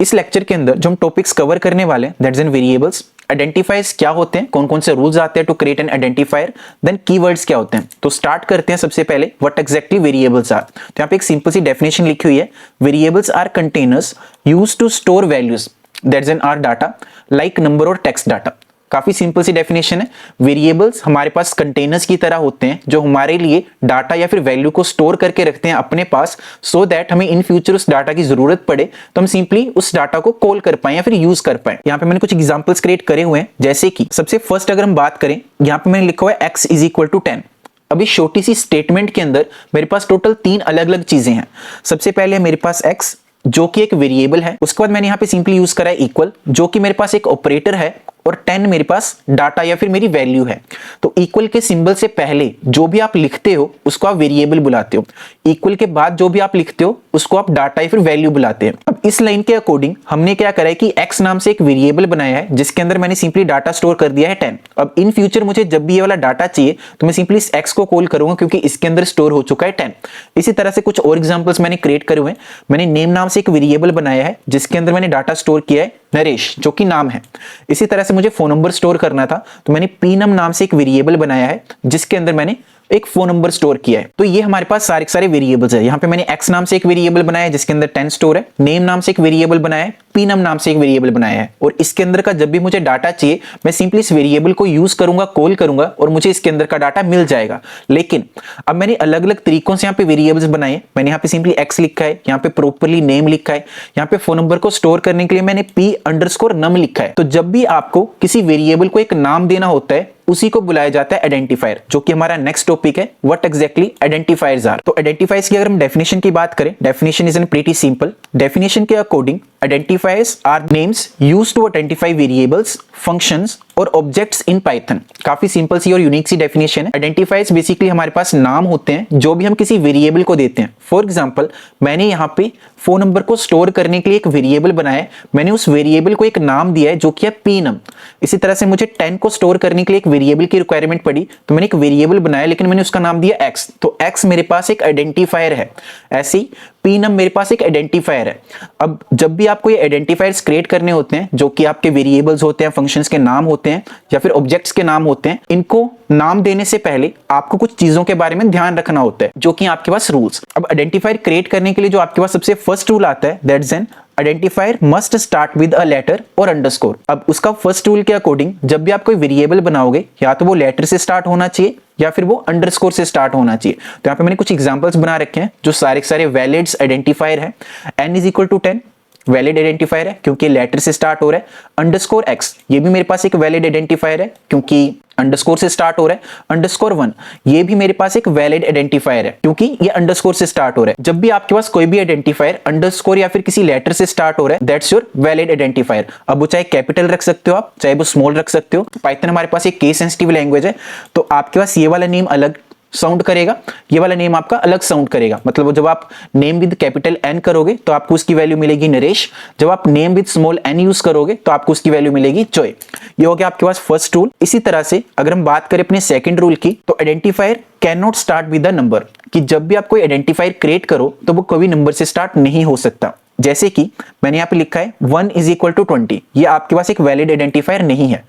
इस लेक्चर के अंदर जो हम टॉपिक्स कवर करने वाले हैं दैट्स इन वेरिएबल्स, आइडेंटिफायर्स क्या होते हैं, कौन कौन से रूल्स आते हैं to create an identifier, then keywords क्या होते हैं। तो स्टार्ट करते हैं सबसे पहले व्हाट एग्जैक्टली वेरिएबल्स आर। तो यहाँ पे एक सिंपल सी डेफिनेशन लिखी हुई है, variables are containers used to store values that's in are data like number और टेक्स्ट डाटा। काफी सिंपल सी डेफिनेशन है। वेरिएबल्स हमारे पास कंटेनर्स की तरह होते हैं जो हमारे लिए डाटा या फिर वैल्यू को स्टोर करके रखते हैं अपने पास, सो दैट हमें इन फ्यूचर उस डाटा की जरूरत पड़े तो हम सिंपली उस डाटा को कॉल कर पाए या फिर यूज कर पाए। यहाँ पे मैंने कुछ एग्जांपल्स क्रिएट करे हुए हैं, जैसे कि सबसे फर्स्ट अगर हम बात करें, यहाँ पे मैंने लिखा हुआ है x इज इक्वल टू 10। अभी छोटी सी स्टेटमेंट के अंदर मेरे पास टोटल 3 अलग अलग चीजें हैं। सबसे पहले मेरे पास x जो कि एक वेरिएबल है, उसके बाद मैंने यहाँ पे सिंपली यूज करा है इक्वल जो कि मेरे पास एक ऑपरेटर है, और 10 मेरे पास डाटा या फिर मेरी वैल्यू है। तो इक्वल के सिंबल से पहले जो भी आप लिखते हो उसको आप वेरिएबल बुलाते हो, इक्वल के बाद जो भी आप लिखते हो उसको आप डाटा या फिर वैल्यू बुलाते हैं। अब इस लाइन के अकॉर्डिंग हमने क्या करा है कि x नाम से एक वेरिएबल बनाया है जिसके अंदर मैंने सिंपली डाटा स्टोर कर दिया है 10। अब इन फ्यूचर मुझे जब भी ये वाला डाटा चाहिए तो मैं सिंपली इस x को कॉल करूंगा क्योंकि इसके अंदर स्टोर हो चुका है 10। इसी तरह से कुछ और एग्जांपल्स मैंने क्रिएट करे हुए हैं। मैंने नेम नाम से एक वेरिएबल बनाया है जिसके अंदर मैंने डाटा स्टोर किया है नरेश जो कि नाम है। इसी तरह से मुझे फोन नंबर स्टोर करना था तो मैंने पीनम नाम से एक वेरिएबल बनाया है जिसके अंदर मैंने एक फोन नंबर स्टोर किया है। तो ये हमारे पास सारे वेरिएबल्स है। यहाँ पे मैंने x नाम से एक वेरिएबल बनाया है जिसके अंदर 10 स्टोर है, नेम नाम से एक वेरिएबल बनाया है, पीनम नाम से एक वेरिएबल बनाया है, और इसके अंदर का जब भी मुझे डाटा चाहिए मैं सिंपली इस वेरिएबल को यूज करूंगा, कॉल करूंगा और मुझे इसके अंदर का डाटा मिल जाएगा। लेकिन अब मैंने अलग अलग तरीकों से यहाँ पे वेरिएबल्स बनाए हैं। मैंने यहाँ पे सिंपली x लिखा है, यहाँ पे प्रॉपरली नेम लिखा है, यहाँ पे फोन नंबर को स्टोर करने के लिए मैंने p_num लिखा है। तो जब भी आपको किसी वेरिएबल को एक नाम देना होता है उसी को बुलाया जाता है आइडेंटिफायर, जो कि हमारा नेक्स्ट टॉपिक है व्हाट एग्जैक्टली आइडेंटिफायर्स आर। तो आइडेंटिफायर्स की अगर हम डेफिनेशन की बात करें, definition is an pretty simple. Definition के according identifiers are names used to identify variables, functions और ऑब्जेक्ट्स इन पाइथन। काफी सिंपल सी और यूनिक सी डेफिनेशन है। आइडेंटिफायर्स बेसिकली हमारे पास नाम होते हैं जो भी हम किसी वेरिएबल को देते हैं। फॉर एग्जांपल मैंने यहाँ पे फोन नंबर को स्टोर करने के लिए एक वेरिएबल बनाया है, मैंने उस वेरिएबल को एक नाम दिया है जो कि है पीनम। इसी तरह से मुझे 10 को स्टोर करने के लिए एक वेरिएबल की रिक्वायरमेंट पड़ी तो मैंने एक वेरिएबल बनाया लेकिन मैंने उसका नाम दिया x। तो x मेरे पास एक आइडेंटिफायर है, ऐसे ही पीनम मेरे पास एक आइडेंटिफायर है। अब जब भी आपको ये आइडेंटिफायर्स क्रिएट करने होते हैं जो कि आपके वेरिएबल्स होते हैं, फंक्शंस के नाम होते हैं या फिर ऑब्जेक्ट्स के नाम होते हैं, इनको नाम देने से पहले आपको कुछ चीजों के बारे में ध्यान रखना होता है जो कि आपके पास रूल्स। अब आइडेंटिफायर क्रिएट करने के लिए जो आपके पास सबसे फर्स्ट रूल आता है that's an identifier must start with a letter और अंडरस्कोर। अब उसका फर्स्ट रूल के अकॉर्डिंग जब भी आप कोई वेरिएबल बनाओगे या तो वो लेटर से स्टार्ट होना चाहिए या फिर वो अंडरस्कोर से स्टार्ट होना चाहिए। तो यहाँ पे मैंने कुछ एग्जांपल्स बना रखे हैं जो सारे वैलिड्स आइडेंटिफायर है। n is equal to 10 valid identifier है क्योंकि लेटर से स्टार्ट हो रहा है। अंडरस्कोर x ये भी मेरे पास एक वैलिड आइडेंटिफायर है क्योंकि अंडरस्कोर से स्टार्ट हो रहा है। अंडरस्कोर 1 ये भी मेरे पास एक वैलिड आइडेंटिफायर है क्योंकि ये अंडरस्कोर से स्टार्ट हो रहा है। जब भी आपके पास कोई भी आइडेंटिफायर अंडरस्कोर या फिर किसी लेटर से स्टार्ट हो रहा है दैट्स योर वैलिड आइडेंटिफायर। अब वो चाहे कैपिटल रख सकते हो आप, चाहे वो स्मॉल रख सकते हो। पाइथन हमारे पास एक केस सेंसिटिव लैंग्वेज है तो आपके पास ये वाला नेम अलग साउंड करेगा, ये वाला नेम आपका अलग साउंड करेगा। मतलब जब आप नेम विद कैपिटल N करोगे तो आपको उसकी वैल्यू मिलेगी नरेश, जब आप name with small n use करोगे तो आपको उसकी वैल्यू मिलेगी जॉय। ये हो गया आपके पास फर्स्ट रूल। इसी तरह से अगर हम बात करें अपने सेकंड रूल की तो identifier can not start with a number, कि जब भी आप कोई आइडेंटिफायर क्रिएट करो तो वो कभी नंबर से स्टार्ट नहीं हो सकता। जैसे कि मैंने यहाँ पे लिखा है 1 इज इक्वल टू 20, ये आपके पास एक वैलिड आइडेंटिफायर नहीं है।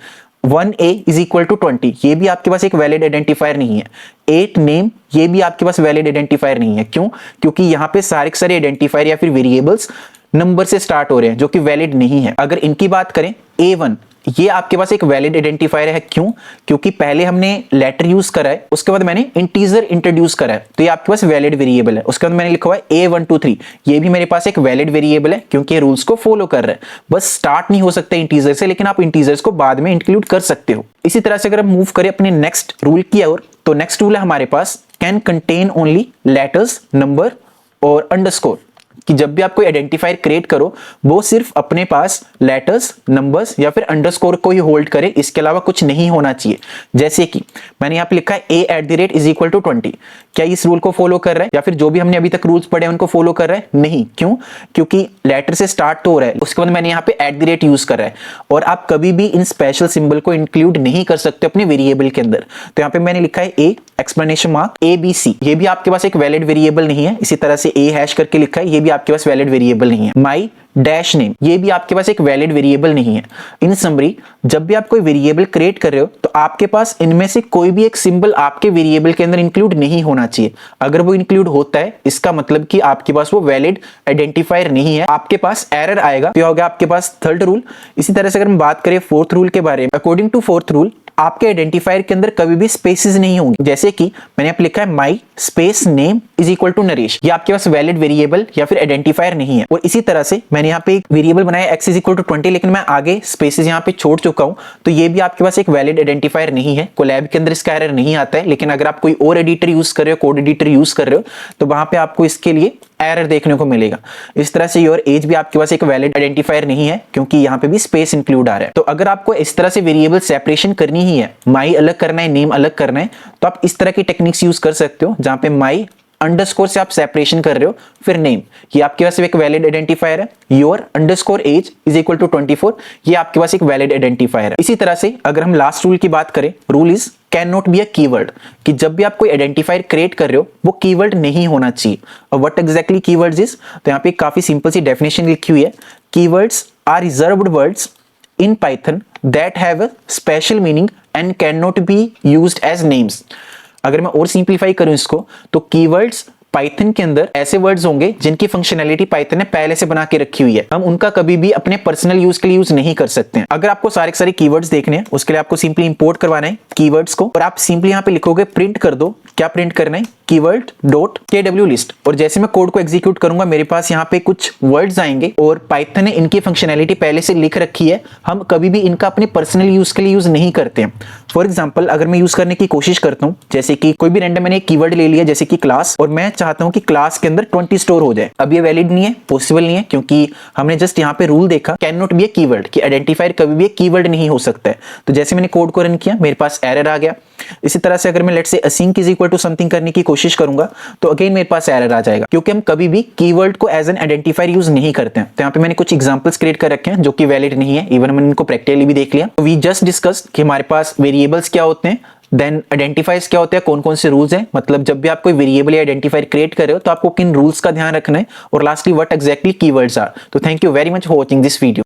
1a इज इक्वल टू 20 ये भी आपके पास एक वैलिड आइडेंटिफायर नहीं है। 8 नेम ये भी आपके पास वैलिड आइडेंटिफायर नहीं है। क्यों? क्योंकि यहाँ पे सारे आइडेंटिफायर या फिर वेरिएबल्स नंबर से स्टार्ट हो रहे हैं जो कि वैलिड नहीं है। अगर इनकी बात करें A1 ये आपके पास एक वैलिड आइडेंटिफायर है। क्यों? क्योंकि पहले हमने लेटर यूज करा है, उसके बाद मैंने इंटीजर इंट्रोड्यूस करा है, तो ये आपके पास वैलिड वेरिएबल है। उसके बाद मैंने लिखा हुआ है A123 ये भी मेरे पास एक वैलिड वेरिएबल है क्योंकि ये रूल्स को फॉलो कर रहा है। बस स्टार्ट नहीं हो सकता इंटीजर से, लेकिन आप इंटीजर्स को बाद में इंक्लूड कर सकते हो। इसी तरह से अगर हम मूव करें अपने नेक्स्ट रूल की ओर तो नेक्स्ट रूल है हमारे पास can contain only letters, number और अंडरस्कोर, कि जब भी आप कोई आइडेंटिफायर क्रिएट करो वो सिर्फ अपने पास लेटर्स, नंबर्स या फिर अंडरस्कोर को ही होल्ड करे, इसके अलावा कुछ नहीं होना चाहिए। जैसे कि मैंने यहाँ पे लिखा है a@ इज इक्वल टू 20, क्या इस रूल को फॉलो कर रहा है या फिर जो भी हमने अभी तक रूल्स पढ़े हैं उनको फॉलो कर रहा है? नहीं। क्यों? क्योंकि लेटर से स्टार्ट तो हो रहा है, उसके बाद मैंने यहाँ पे @ यूज कर रहा है और आप कभी भी इन स्पेशल सिंबल को इंक्लूड नहीं कर सकते अपने वेरिएबल के अंदर। तो यहाँ पे मैंने लिखा है a एक्सप्लेनेशन मार्क ABC, ये भी आपके पास एक वैलिड वेरिएबल नहीं है। इसी तरह से a हैश करके लिखा है, ये भी आपके पास वैलिड वेरिएबल नहीं है। माई डैश नेम, ये भी आपके पास एक वैलिड वेरिएबल नहीं है। इन समरी, जब भी आप कोई वेरिएबल क्रिएट कर रहे हो तो आपके पास इनमें से कोई भी एक सिंबल आपके वेरिएबल के अंदर इंक्लूड नहीं होना चाहिए। अगर वो इंक्लूड होता है इसका मतलब कि आपके पास वो वैलिड आइडेंटिफायर नहीं है, आपके पास एरर आएगा। तो हो गया आपके पास थर्ड रूल। इसी तरह से अगर हम बात करें फोर्थ रूल के बारे में, अकॉर्डिंग टू फोर्थ रूल आपके आइडेंटिफायर के अंदर कभी भी स्पेसेस नहीं होंगे। जैसे कि मैंने यहाँ पे लिखा है my space name is equal to Naresh, ये आपके पास वैलिड वेरिएबल या फिर आइडेंटिफायर नहीं है। और इसी तरह से मैंने यहाँ पे एक वेरिएबल बनाया x इज इक्वल टू 20, लेकिन मैं आगे स्पेसेस यहाँ पे छोड़ चुका हूँ, तो ये भी आपके पास एक वैलिड आइडेंटिफायर नहीं है। कोलैब के अंदर इसका एरर नहीं आता है, लेकिन अगर आप कोई और एडिटर यूज कर रहे हो, कोड एडिटर यूज कर रहे हो, तो वहां पे आपको इसके लिए एरर देखने को मिलेगा। इस तरह से योर एज भी आपके पास एक वैलिड आइडेंटिफायर नहीं है, क्योंकि यहाँ पे भी स्पेस इंक्लूड आ रहा है। तो अगर आपको इस तरह से वेरिएबल सेपरेशन करनी ही है, माई अलग करना है, नेम अलग करना है, तो आप इस तरह की टेक्निक्स यूज कर सकते हो, जहां पे माई अंडरस्कोर से आप सेपरेशन कर रहे हो, फिर नेम, ये आपके पास एक वैलिड आइडेंटिफायर है। Your underscore age is equal to 24, ये आपके पास एक वैलिड आइडेंटिफायर है। इसी तरह से अगर हम लास्ट रूल की बात करें, rule is can not be a keyword, कि जब भी आप कोई आइडेंटिफायर क्रिएट कर रहे हो वो कीवर्ड नहीं होना चाहिए। और व्हाट एग्जैक्टली कीवर्ड्स इज, तो यहाँ पे काफी सिंपल सी डेफिनेशन लिखी हुई है। Keywords are reserved words in Python that have a special meaning and cannot be used as names। अगर मैं और सिंप्लीफाई करूं इसको, तो कीवर्ड्स पाइथन के अंदर ऐसे वर्ड्स होंगे जिनकी फंक्शनैलिटी पाइथन ने पहले से बना के रखी हुई है, हम उनका कभी भी अपने पर्सनल यूज के लिए यूज नहीं कर सकते हैं। अगर आपको सारे के सारे कीवर्ड्स देखने हैं, उसके लिए आपको सिंपली इंपोर्ट करवाना है कीवर्ड्स को, और आप सिंपली यहाँ पे लिखोगे प्रिंट कर दो, क्या प्रिंट करना है, कीवर्ड डॉट KW लिस्ट। और जैसे मैं कोड को एग्जीक्यूट करूंगा, मेरे पास यहाँ पे कुछ वर्ड्स आएंगे और पाइथन ने इनकी फंक्शनैलिटी पहले से लिख रखी है, हम कभी भी इनका अपने पर्सनल यूज के लिए यूज नहीं करते हैं। फॉर एग्जाम्पल, अगर मैं यूज करने की कोशिश करता हूँ, जैसे कि कोई भी रैंडम मैंने एक कीवर्ड ले लिया, जैसे कि क्लास, और मैं चाहता हूँ कि क्लास के अंदर 20 स्टोर हो जाए, अब ये वैलिड नहीं है, पॉसिबल नहीं है, क्योंकि हमने जस्ट यहाँ पे रूल देखा can not be A keyword, कि आइडेंटिफायर कभी भी एक कीवर्ड नहीं हो सकता है। तो जैसे मैंने कोड को रन किया, मेरे पास एरर आ गया। इसी तरह से अगर मैं लेट्स से async is equal to something करने की कोशिश करूंगा, तो अगेन मेरे पास एरर आ जाएगा, क्योंकि हम कभी भी कीवर्ड को एज एन आइडेंटिफायर यूज नहीं करते हैं। तो यहाँ पे मैंने कुछ एग्जांपल्स क्रिएट कर रखे हैं जो कि वैलिड नहीं है, इवन मैंने इनको प्रैक्टिकली भी देख लिया। वी जस्ट डिस्कस्ड कि हमारे पास वेरिएबल्स क्या होते हैं, देन आइडेंटिफायर्स क्या होते हैं, कौन कौन से रूल्स हैं, मतलब जब भी आप कोई वेरिएबल या आइडेंटिफायर क्रिएट कर रहे हो तो आपको किन रूल्स का ध्यान रखना है, और lastly what exactly keywords are. तो thank you very much for watching this video.